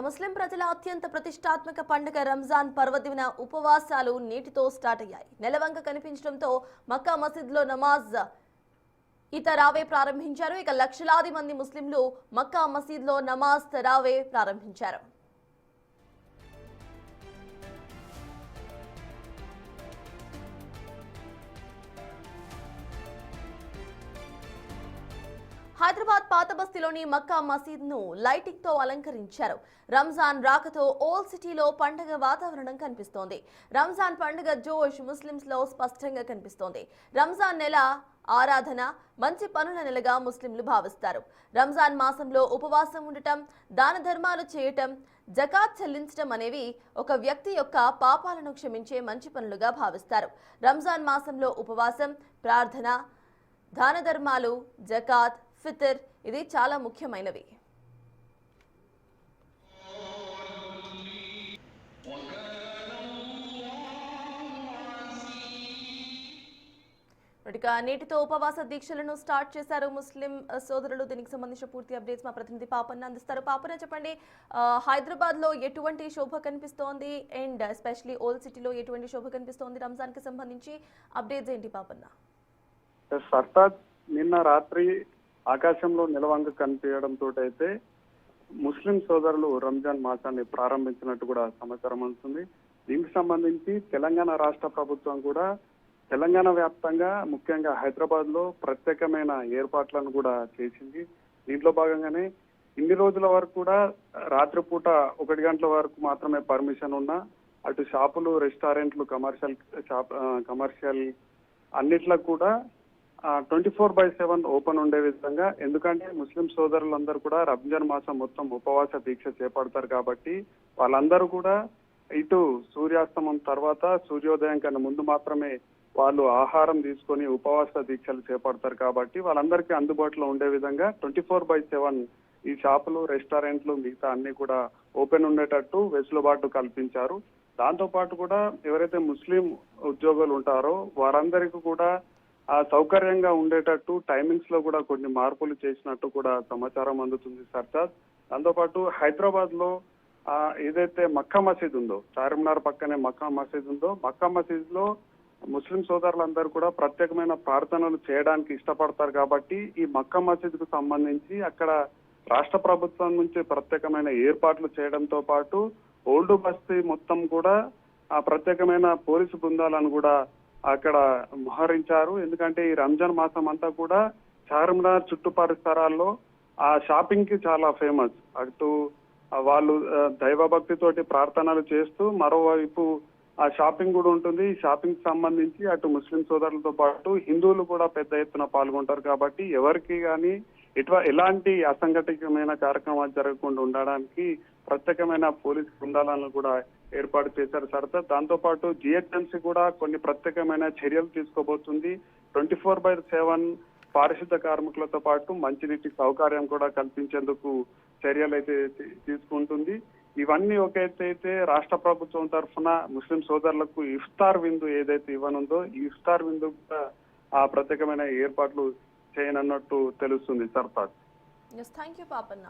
ముస్లిం ప్రజల అత్యంత ప్రతిష్టాత్మక పండుగ రంజాన్ పర్వదిన ఉపవాసాలు నేటితో స్టార్ట్ అయ్యాయి. నెలవంక కనిపించడంతో మక్కా మసీద్లో నమాజ్ తరావే ప్రారంభించారు. ఇక లక్షలాది మంది ముస్లింలు మక్కా మసీద్లో నమాజ్ తరావే ప్రారంభించారు. హైదరాబాద్ పాత బస్తీలోని మక్కా మసీద్ను లైటింగ్ తో అలంకరించారు. రంజాన్ రాకతో ఓల్డ్ సిటీలో పండుగ వాతావరణం కనిపిస్తోంది. రంజాన్ పండుగ జోష్ ముస్లింస్ లో స్పష్టంగా కనిపిస్తోంది. రంజాన్ నెల ఆరాధన, మంచి పనుల నెలగా ముస్లింలు భావిస్తారు. రంజాన్ మాసంలో ఉపవాసం ఉండటం, దాన ధర్మాలు చేయటం, జకాత్ చెల్లించడం అనేవి ఒక వ్యక్తి యొక్క పాపాలను క్షమించే మంచి పనులుగా భావిస్తారు. రంజాన్ మాసంలో ఉపవాసం, ప్రార్థన, దాన ధర్మాలు, జకాత్, ఫితర్ ఇది చాలా ముఖ్యమైనవి. నేటితో ఉపవాస దీక్షలను స్టార్ట్ చేశారు ముస్లిం సోదరులు. దీనికి సంబంధించిన పూర్తి అప్డేట్స్ మా ప్రతినిధి పాపన్న అందిస్తారు. పాపన్న చెప్పండి, హైదరాబాద్ లో ఎటువంటి శోభ కనిపిస్తోంది అండ్ ఎస్పెషల్లీ ఓల్డ్ సిటీలో ఎటువంటి శోభ కనిపిస్తోంది? రంజాన్ కి సంబంధించి అప్డేట్స్ ఏంటి పాపన్న? నిన్న రాత్రి ఆకాశంలో నిలవంక కనిపించడంతో అయితే ముస్లిం సోదరులు రంజాన్ మాసాన్ని ప్రారంభించినట్టు కూడా సమాచారం అందుతుంది. దీనికి సంబంధించి తెలంగాణ రాష్ట్ర ప్రభుత్వం కూడా తెలంగాణ వ్యాప్తంగా ముఖ్యంగా హైదరాబాద్ లో ప్రత్యేకమైన ఏర్పాట్లను కూడా చేసింది. దీంట్లో భాగంగానే ఇన్ని రోజుల వరకు కూడా రాత్రిపూట 1 గంటల వరకు మాత్రమే పర్మిషన్ ఉన్నా అటు షాపులు, రెస్టారెంట్లు, కమర్షియల్ అన్నిట్లకు కూడా 24/7 ఓపెన్ ఉండే విధంగా, ఎందుకంటే ముస్లిం సోదరులందరూ కూడా రంజాన్ మాసం మొత్తం ఉపవాస దీక్ష చేపడతారు కాబట్టి వాళ్ళందరూ కూడా ఇటు సూర్యాస్తమం తర్వాత సూర్యోదయం కన్నా ముందు మాత్రమే వాళ్ళు ఆహారం తీసుకొని ఉపవాస దీక్షలు చేపడతారు కాబట్టి వాళ్ళందరికీ అందుబాటులో ఉండే విధంగా 24/7 ఈ షాపులు, రెస్టారెంట్లు మిగతా అన్ని కూడా ఓపెన్ ఉండేటట్టు వెసులుబాటు కల్పించారు. దాంతో పాటు కూడా ఎవరైతే ముస్లిం ఉద్యోగులు ఉంటారో వారందరికీ కూడా సౌకర్యంగా ఉండేటట్టు టైమింగ్స్ లో కూడా కొన్ని మార్పులు చేసినట్టు కూడా సమాచారం అందుతుంది సర్తాజ్. దాంతోపాటు హైదరాబాద్ లో ఏదైతే మక్కా మసీద్ ఉందో, చార్మినార్ పక్కనే మక్కా మసీద్ ఉందో, మక్కా మసీద్ లో ముస్లిం సోదరులందరూ కూడా ప్రత్యేకమైన ప్రార్థనలు చేయడానికి ఇష్టపడతారు కాబట్టి ఈ మక్కా మసీద్ కు సంబంధించి అక్కడ రాష్ట్ర ప్రభుత్వం నుంచి ప్రత్యేకమైన ఏర్పాట్లు చేయడంతో పాటు ఓల్డ్ బస్తీ మొత్తం కూడా ప్రత్యేకమైన పోలీసు బృందాలను కూడా అక్కడ మోహరించారు. ఎందుకంటే ఈ రంజాన్ మాసం అంతా కూడా చార్మినార్ చుట్టు పరిసరాల్లో ఆ షాపింగ్ కి చాలా ఫేమస్. అటు వాళ్ళు దైవభక్తి తోటి ప్రార్థనలు చేస్తూ మరోవైపు ఆ షాపింగ్ కూడా ఉంటుంది. ఈ షాపింగ్ సంబంధించి అటు ముస్లిం సోదరులతో పాటు హిందువులు కూడా పెద్ద ఎత్తున పాల్గొంటారు కాబట్టి ఎవరికి కానీ ఎలాంటి అసంఘటితమైన కార్యక్రమాలు జరగకుండా ఉండడానికి ప్రత్యేకమైన పోలీస్ బృందాలను కూడా ఏర్పాటు చేశారు సరదా. దాంతో పాటు జిహెచ్ఎంసీ కూడా కొన్ని ప్రత్యేకమైన చర్యలు తీసుకోబోతుంది. 24/7 పారిశుద్ధ కార్మికులతో పాటు మంచినీటి సౌకర్యం కూడా కల్పించేందుకు చర్యలు అయితే తీసుకుంటుంది. ఇవన్నీ ఒక అయితే రాష్ట్ర ప్రభుత్వం తరఫున ముస్లిం సోదరులకు ఇఫ్తార్ విందు ఏదైతే ఇవ్వనుందో ఈ ఇఫ్తార్ విందు కూడా ప్రత్యేకమైన ఏర్పాట్లు చేయనున్నట్టు తెలుస్తుంది సర్తాజ్. Thank you Papanna.